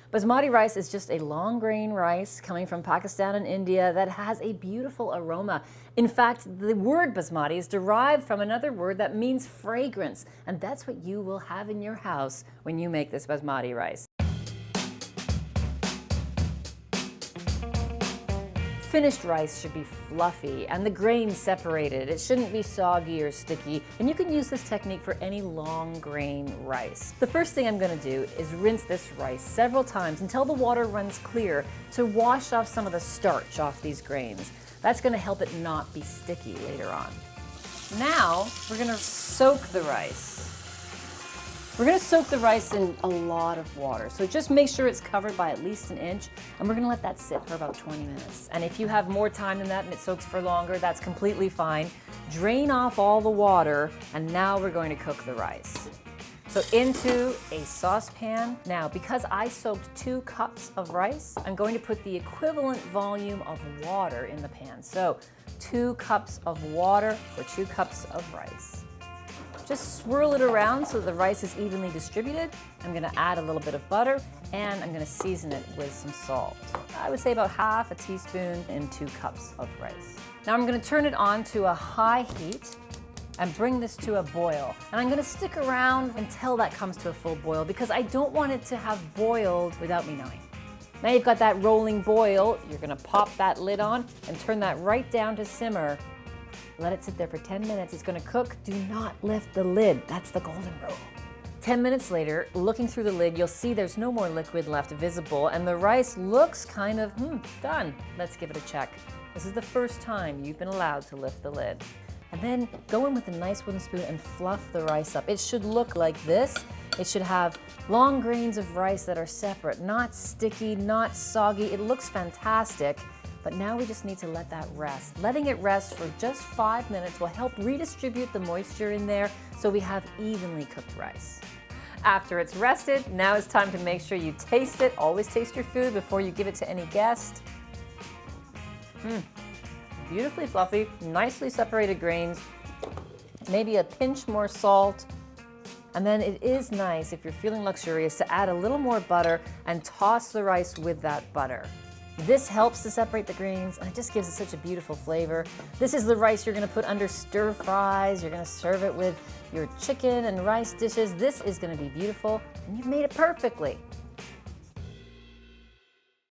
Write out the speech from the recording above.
Basmati rice is just a long grain rice coming from Pakistan and India that has a beautiful aroma. In fact, the word basmati is derived from another word that means fragrance, and that's what you will have in your house when you make this basmati rice. Finished rice should be fluffy and the grains separated. It shouldn't be soggy or sticky, and you can use this technique for any long grain rice. The first thing I'm going to do is rinse this rice several times until the water runs clear to wash off some of the starch off these grains. That's going to help it not be sticky later on. Now we're going to soak the rice. We're going to soak the rice in a lot of water, so just make sure it's covered by at least an inch, and we're going to let that sit for about 20 minutes. And if you have more time than that and it soaks for longer, that's completely fine. Drain off all the water, and now we're going to cook the rice. So into a saucepan. Now, because I soaked 2 cups of rice, I'm going to put the equivalent volume of water in the pan. So 2 cups of water for 2 cups of rice. Just swirl it around so the rice is evenly distributed. I'm going to add a little bit of butter, and I'm going to season it with some salt. I would say about half a teaspoon in 2 cups of rice. Now I'm going to turn it on to a high heat and bring this to a boil. And I'm going to stick around until that comes to a full boil because I don't want it to have boiled without me knowing. Now you've got that rolling boil, you're going to pop that lid on and turn that right down to simmer. Let it sit there for 10 minutes. It's going to cook. Do not lift the lid. That's the golden rule. 10 minutes later, looking through the lid, you'll see there's no more liquid left visible, and the rice looks kind of done. Let's give it a check. This is the first time you've been allowed to lift the lid. And then go in with a nice wooden spoon and fluff the rice up. It should look like this. It should have long grains of rice that are separate, not sticky, not soggy. It looks fantastic. But now we just need to let that rest. Letting it rest for just 5 minutes will help redistribute the moisture in there so we have evenly cooked rice. After it's rested, now it's time to make sure you taste it. Always taste your food before you give it to any guest. Beautifully fluffy, nicely separated grains, maybe a pinch more salt. And then it is nice, if you're feeling luxurious, to add a little more butter and toss the rice with that butter. This helps to separate the grains, and it just gives it such a beautiful flavor. This is the rice you're going to put under stir fries. You're going to serve it with your chicken and rice dishes. This is going to be beautiful, and you've made it perfectly.